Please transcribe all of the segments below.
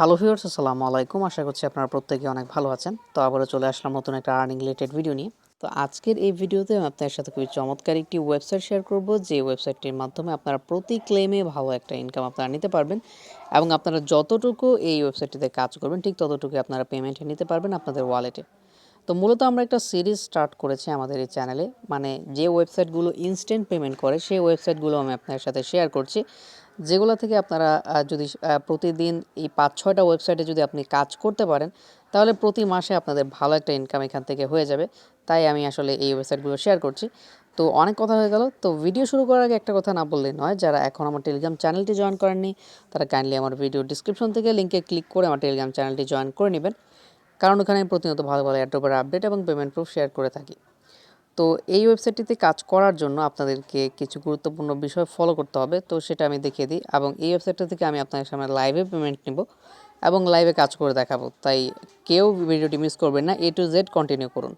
Hello viewers, আসসালামু আলাইকুম। আশা করছি আপনারা প্রত্যেকে অনেক ভালো আছেন। তো আবারও চলে আসলাম নতুন একটা আর্নিং রিলেটেড ভিডিও নিয়ে। তো আজকের এই ভিডিওতে আমি আপনাদের সাথে খুবই চমৎকার একটি ওয়েবসাইট শেয়ার করব, যে ওয়েবসাইটটির মাধ্যমে আপনারা প্রতি ক্লেমে ভালো একটা ইনকাম আপনারা নিতে পারবেন এবং আপনারা যতটুকু এই ওয়েবসাইটটিতে কাজ করবেন ঠিক ততটুকু আপনারা পেমেন্ট নিতে পারবেন আপনাদের ওয়ালেটে। তো মূলত আমরা একটা সিরিজ স্টার্ট করেছি আমাদের এই চ্যানেলে, মানে যে ওয়েবসাইটগুলো ইনস্ট্যান্ট পেমেন্ট করে সেই ওয়েবসাইটগুলো আমি আপনাদের সাথে শেয়ার করছি, যেগুলো থেকে আপনারা যদি প্রতিদিন এই ৫-৬টা ওয়েবসাইটে যদি আপনি কাজ করতে পারেন, তাহলে প্রতি মাসে আপনাদের ভালো একটা ইনকাম এখান থেকে হয়ে যাবে। তাই আমি আসলে এই ওয়েবসাইটগুলো শেয়ার করছি। তো অনেক কথা হয়ে গেল, তো ভিডিও শুরু করার আগে একটা কথা না বললেই নয়, যারা এখন আমার টেলিগ্রাম চ্যানেলটি জয়েন করেননি তারা কাইন্ডলি আমার ভিডিও ডিসক্রিপশন থেকে লিঙ্কে ক্লিক করে আমার টেলিগ্রাম চ্যানেলটি জয়েন করে নেবেন, কারণ ওখানে আমি প্রতিনিয়ত ভালো ভালো অ্যাড্রপের আপডেট এবং পেমেন্ট প্রুফ শেয়ার করে থাকি। তো এই ওয়েবসাইটটিতে কাজ করার জন্য আপনাদেরকে কিছু গুরুত্বপূর্ণ বিষয় ফলো করতে হবে, তো সেটা আমি দেখিয়ে দিই। এবং এই ওয়েবসাইটটা থেকে আমি আপনাদের সামনে লাইভে পেমেন্ট নিব এবং লাইভে কাজ করে দেখাবো, তাই কেউ ভিডিওটি মিস করবেন না, A to Z কন্টিনিউ করুন।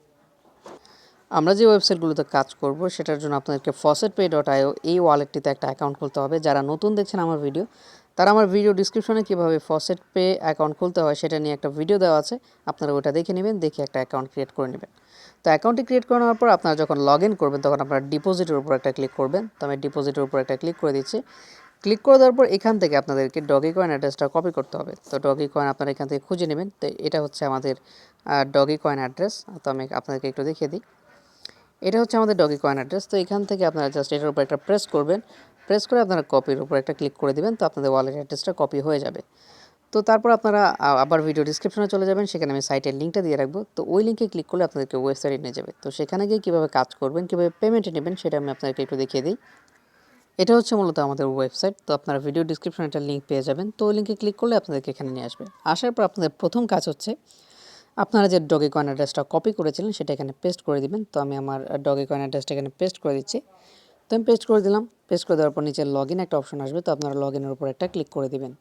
আমরা যে ওয়েবসাইটগুলোতে কাজ করব সেটার জন্য আপনাদেরকে faucetpay.io এই ওয়ালেটটিতে একটা অ্যাকাউন্ট খুলতে হবে। যারা নতুন দেখছেন আমার ভিডিও, তারা আমার ভিডিও ডিসক্রিপশনে কীভাবে faucetpay অ্যাকাউন্ট খুলতে হয় সেটা নিয়ে একটা ভিডিও দেওয়া আছে, আপনারা ওটা দেখে নেবেন, দেখে একটা অ্যাকাউন্ট ক্রিয়েট করে নেবেন। তো অ্যাকাউন্টটি ক্রিয়েট করে নেওয়ার পর আপনারা যখন লগ ইন করবেন তখন আপনারা ডিপোজিটের উপর একটা ক্লিক করবেন। তো আমি ডিপোজিটের উপর একটা ক্লিক করে দিচ্ছি। ক্লিক করে দেওয়ার পর এখান থেকে আপনাদেরকে ডগি কয়েন অ্যাড্রেসটা কপি করতে হবে। তো ডগি কয়েন আপনারা এখান থেকে খুঁজে নেবেন। তো এটা হচ্ছে আমাদের ডগি কয়েন অ্যাড্রেস। তো আমি আপনাদেরকে একটু দেখিয়ে দিই। এটা হচ্ছে আমাদের ডগি কয়েন অ্যাড্রেস। তো এখান থেকে আপনারা জাস্ট এটার উপর একটা প্রেস করবেন। প্রেস করে আপনারা কপির উপর একটা ক্লিক করে দিবেন, তো আপনাদের ওয়ালেট অ্যাড্রেসটা কপি হয়ে যাবে। তো তারপর আপনারা আবার ভিডিও ডিসক্রিপশনে চলে যাবেন, সেখানে আমি সাইটের লিঙ্কটা দিয়ে রাখবো। তো ওই লিঙ্কে ক্লিক করলে আপনাদেরকে ওয়েবসাইটে নিয়ে যাবে। তো সেখানে গিয়ে কীভাবে কাজ করবেন, কীভাবে পেমেন্ট নেবেন সেটা আমি আপনাদেরকে একটু দেখিয়ে দিই। এটা হচ্ছে মূলত আমাদের ওয়েবসাইট। তো আপনারা ভিডিও ডিসক্রিপশনে একটা লিঙ্ক পেয়ে যাবেন। তো ওই লিঙ্কে ক্লিক করলে আপনাদেরকে এখানে নিয়ে আসবে। আসার পর আপনাদের প্রথম কাজ হচ্ছে আপনারা যে ডগি কয়েন অ্যাড্রেসটা কপি করেছিলেন সেটা এখানে পেস্ট করে দিবেন। তো আমি আমার ডগি কয়েন অ্যাড্রেসটা এখানে পেস্ট করে দিচ্ছি। তো আমি পেস্ট করে দিলাম। পেস্ট করে দেওয়ার পর নিচে লগ ইন একটা অপশন আসবে, তো আপনারা লগ ইনের উপর একটা ক্লিক করে দিবেন।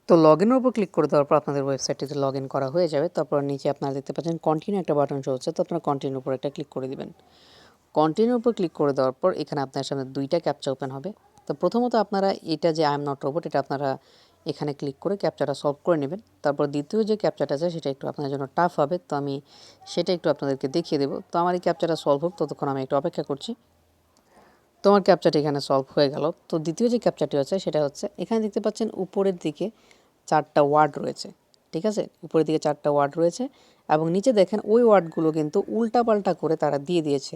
তো লগ ইনের উপর ক্লিক করে দেওয়ার পর আপনাদের ওয়েবসাইটটিতে লগ ইন করা হয়ে যাবে। তারপর নিচে আপনারা দেখতে পাচ্ছেন কন্টিনিউ একটা বাটন শো হচ্ছে, তো আপনারা কন্টিনিউর উপর একটা ক্লিক করে দিবেন। কন্টিনিউর উপর ক্লিক করে দেওয়ার পর এখানে আপনার সামনে দুইটা ক্যাপচা ওপেন হবে। তো প্রথমত আপনারা এটা যে আই এম নট রোবট, এটা আপনারা এখানে ক্লিক করে ক্যাপচাটা সলভ করে নেবেন। তারপর দ্বিতীয় যে ক্যাপচাটা আছে সেটা একটু আপনাদের জন্য টাফ হবে, তো আমি সেটা একটু আপনাদেরকে দেখিয়ে দেবো। তো আমার এই ক্যাপচাটা সলভ হোক, ততক্ষণ আমি একটু অপেক্ষা করছি। তোমার ক্যাপচাটি এখানে সলভ হয়ে গেল। তো দ্বিতীয় যে ক্যাপচাটি হচ্ছে সেটা হচ্ছে এখানে দেখতে পাচ্ছেন উপরের দিকে 4টা ওয়ার্ড রয়েছে, ঠিক আছে? উপরের দিকে 4টা ওয়ার্ড রয়েছে এবং নিচে দেখেন ওই ওয়ার্ডগুলো কিন্তু উল্টাপাল্টা করে তারা দিয়ে দিয়েছে,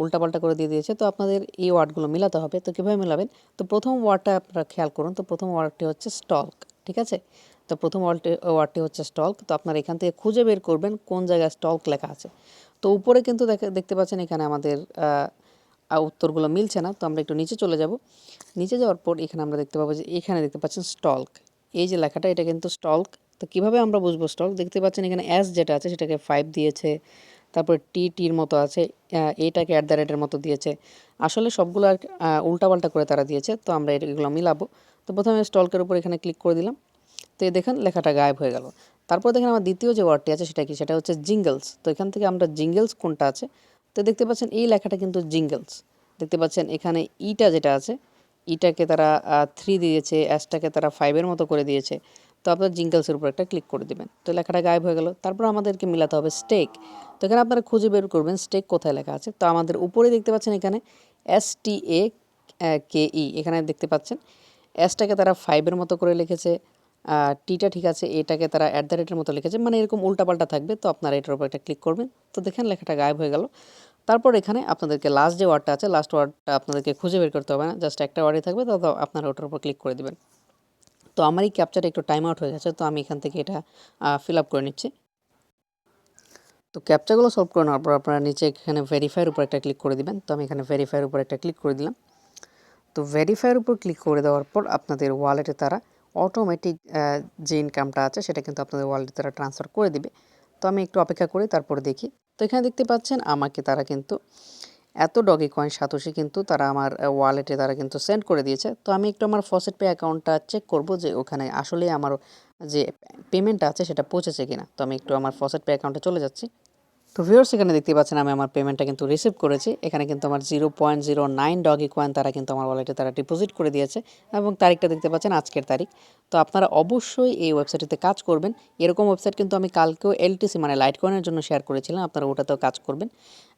উল্টাপাল্টা করে দিয়ে দিয়েছে। তো আপনাদের এই ওয়ার্ডগুলো মিলাতে হবে। তো কীভাবে মিলাবেন? তো প্রথম ওয়ার্ডটা আপনারা খেয়াল করুন। তো প্রথম ওয়ার্ডটি হচ্ছে স্টক, ঠিক আছে? তো প্রথম ওয়ার্ডটি হচ্ছে স্টক। তো আপনারা এখান থেকে খুঁজে বের করবেন কোন জায়গায় স্টক লেখা আছে। তো উপরে কিন্তু দেখতে পাচ্ছেন এখানে আমাদের উত্তরগুলো মিলছে না। তো আমরা একটু নিচে চলে যাব। নিচে যাওয়ার পর এখানে আমরা দেখতে পাবো যে এখানে দেখতে পাচ্ছেন স্টক, এই যে লেখাটা এটা কিন্তু স্টক। তো কীভাবে আমরা বুঝবো স্টক? দেখতে পাচ্ছেন এখানে এস যেটা আছে সেটাকে 5 দিয়েছে, তারপর টির মতো আছে, এটাকে @ এর মতো দিয়েছে। আসলে সবগুলো আর উল্টাপাল্টা করে তারা দিয়েছে। তো আমরা এগুলো মিলাবো। তো প্রথমে স্টকের উপর এখানে ক্লিক করে দিলাম। তো এই দেখেন লেখাটা গায়েব হয়ে গেল। তারপর দেখেন আমার দ্বিতীয় যে ওয়ার্ডটি আছে সেটা কি? সেটা হচ্ছে জিঙ্গলস। তো এখান থেকে আমরা জিঙ্গলস কোনটা আছে, তো দেখতে পাচ্ছেন এই লেখাটা কিন্তু জিঙ্গলস। দেখতে পাচ্ছেন এখানে ইটা যেটা আছে, ইটাকে তারা 3 দিয়েছে, এসটাকে তারা 5 এর মতো করে দিয়েছে। তো আপনারা জিঙ্গলসের উপর একটা ক্লিক করে দিবেন। তো লেখাটা গায়েব হয়ে গেল। তারপর আমাদেরকে মিলাতে হবে স্টেক। তো এখানে আপনারা খুঁজে বের করবেন স্টেক কোথায় লেখা আছে। তো আমাদের উপরে দেখতে পাচ্ছেন এখানে STAKE, এখানে দেখতে পাচ্ছেন এসটাকে তারা 5 এর মতো করে লিখেছে, টিটা ঠিক আছে, এটাকে তারা @ এর মতো লিখেছে, মানে এরকম উল্টাপাল্টা থাকবে। তো আপনারা এটার উপর একটা ক্লিক করবেন। তো দেখেন লেখাটা গায়েব হয়ে গেল। তারপর এখানে আপনাদেরকে লাস্ট যে ওয়ার্ডটা আছে, লাস্ট ওয়ার্ডটা আপনাদেরকে খুঁজে বের করতে হবে না, জাস্ট একটা ওয়ার্ডই থাকবে। তো আপনারা ওটার উপর ক্লিক করে দিবেন। তো আমার এই ক্যাপচাটা একটু টাইম আউট হয়ে গেছে, তো আমি এখান থেকে এটা ফিল আপ করে নিচ্ছি। তো ক্যাপচাগুলো সলভ করে নেওয়ার পর আপনারা নিচে এখানে ভেরিফাইয়ের উপর একটা ক্লিক করে দিবেন। তো আমি এখানে ভেরিফাইয়ের উপর একটা ক্লিক করে দিলাম। তো ভেরিফাইয়ের উপর ক্লিক করে দেওয়ার পর আপনাদের ওয়ালেটে তারা অটোমেটিক যে ইনকামটা আছে সেটা কিন্তু আপনাদের ওয়ালেটে তারা ট্রান্সফার করে দিবে। তো আমি একটু অপেক্ষা করি, তারপরে দেখি। তো এখানে দেখতে পাচ্ছেন আমাকে তারা কিন্তু এত ডগি কয়েন সাতোশি কিন্তু তারা আমার ওয়ালেটে তারা কিন্তু সেন্ড করে দিয়েছে। তো আমি একটু আমার ফসেটপে অ্যাকাউন্টটা চেক করব যে ওখানে আসলে আমার যে পেমেন্টটা আছে সেটা পৌঁছেছে কিনা। তো আমি একটু আমার ফসেটপে অ্যাকাউন্টে চলে যাচ্ছি। তো ভিউয়ার্স এখানে দেখতে পাচ্ছেন আমি আমার পেমেন্টটা কিন্তু রিসিভ করেছি। এখানে কিন্তু আমার 0.09 ডগি কয়েন তারা কিন্তু আমার ওয়ালেটে তারা ডিপোজিট করে দিয়েছে এবং তারিখটা দেখতে পাচ্ছেন আজকের তারিখ। তো আপনারা অবশ্যই এই ওয়েবসাইটটিতে কাজ করবেন। এরকম ওয়েবসাইট কিন্তু আমি কালকেও এলটিসি মানে লাইট কয়েনের জন্য শেয়ার করেছিলাম। আপনারা ওটাতেও কাজ করবেন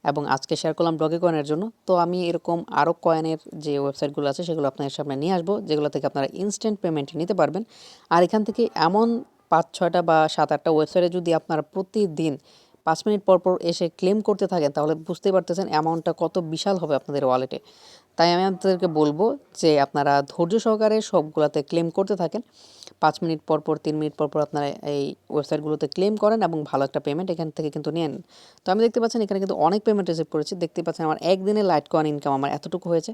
এবং আজকে শেয়ার করলাম ডগি কয়েনের জন্য। তো আমি এরকম আরও কয়েনের যে ওয়েবসাইটগুলো আছে সেগুলো আপনাদের সামনে নিয়ে আসবো, যেগুলো থেকে আপনারা ইনস্ট্যান্ট পেমেন্ট নিতে পারবেন। আর এখান থেকে এমন 5-6টা বা 7-8টা ওয়েবসাইটে যদি আপনারা প্রতিদিন 5 মিনিট পর পর এসে ক্লেম করতে থাকেন তাহলে বুঝতেই পারতেছেন অ্যামাউন্টটা কত বিশাল হবে আপনাদের ওয়ালেটে। তাই আমি আপনাদেরকে বলবো যে আপনারা ধৈর্য সহকারে সবগুলাতে ক্লেম করতে থাকেন। 5 মিনিট পর পর 3 মিনিট পর পর আপনারা এই ওয়েবসাইটগুলোতে ক্লেম করেন এবং ভালো একটা পেমেন্ট এখান থেকে কিন্তু নেন। তো আমি দেখতে পাচ্ছেন এখানে কিন্তু অনেক পেমেন্ট রিসিভ করেছি। দেখতে পাচ্ছেন আমার একদিনে লাইট কয়েন ইনকাম আমার এতটুকু হয়েছে।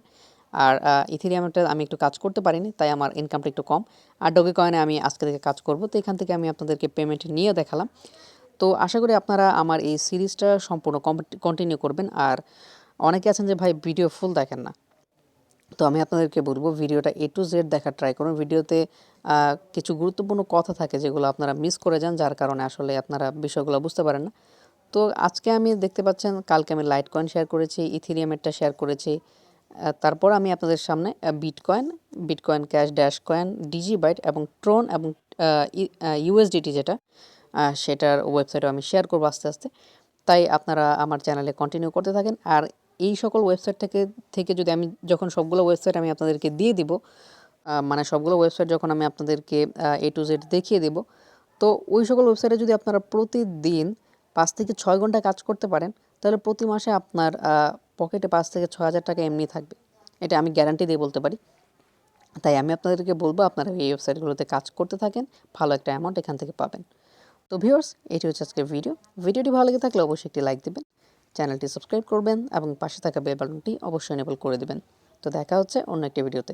আর ইথেরিয়ামটা আমি একটু কাজ করতে পারিনি, তাই আমার ইনকামটা একটু কম। আর ডগি কয়েনে আমি আজকে থেকে কাজ করব। তো এখান থেকে আমি আপনাদেরকে পেমেন্ট নিয়ে দেখালাম। তো আশা করি আপনারা আমার এই সিরিজটা সম্পূর্ণ কন্টিনিউ করবেন। আর অনেকে আছেন যে ভাই ভিডিও ফুল দেখেন না, তো আমি আপনাদেরকে বলবো ভিডিওটা A to Z দেখার ট্রাই করুন। ভিডিওতে কিছু গুরুত্বপূর্ণ কথা থাকে যেগুলো আপনারা মিস করে যান, যার কারণে আসলে আপনারা বিষয়গুলো বুঝতে পারেন না। তো আজকে আমি দেখতে পাচ্ছেন কালকে আমি লাইট কয়েন শেয়ার করেছি, ইথেরিয়ামেরটা শেয়ার করেছি। তারপর আমি আপনাদের সামনে Bitcoin Cash, Dash coin, DigiByte এবং ট্রন এবং ইউএসডিটি যেটা সেটার ওয়েবসাইটও আমি শেয়ার করবো আস্তে আস্তে। তাই আপনারা আমার চ্যানেলে কন্টিনিউ করতে থাকেন। আর এই সকল ওয়েবসাইট থেকে যদি আমি যখন সবগুলো ওয়েবসাইট আমি আপনাদেরকে দিয়ে দিব, মানে সবগুলো ওয়েবসাইট যখন আমি আপনাদেরকে A to Z দেখিয়ে দেব, তো ওই সকল ওয়েবসাইটে যদি আপনারা প্রতিদিন 5 থেকে 6 ঘন্টা কাজ করতে পারেন তাহলে প্রতি মাসে আপনার পকেটে 5 থেকে 6 হাজার টাকা এমনি থাকবে। এটা আমি গ্যারান্টি দিয়ে বলতে পারি। তাই আমি আপনাদেরকে বলবো আপনারা এই ওয়েবসাইটগুলোতে কাজ করতে থাকেন, ভালো একটা অ্যামাউন্ট এখান থেকে পাবেন। তো ভিউয়ার্স এটি হচ্ছে আজকের ভিডিওটি ভালো লেগে থাকলে অবশ্যই একটি লাইক দিবেন, চ্যানেলটি সাবস্ক্রাইব করবেন এবং পাশে থাকা বেল বাটনটি অবশ্যই এনেবল করে দিবেন। তো দেখা হচ্ছে অন্য একটি ভিডিওতে।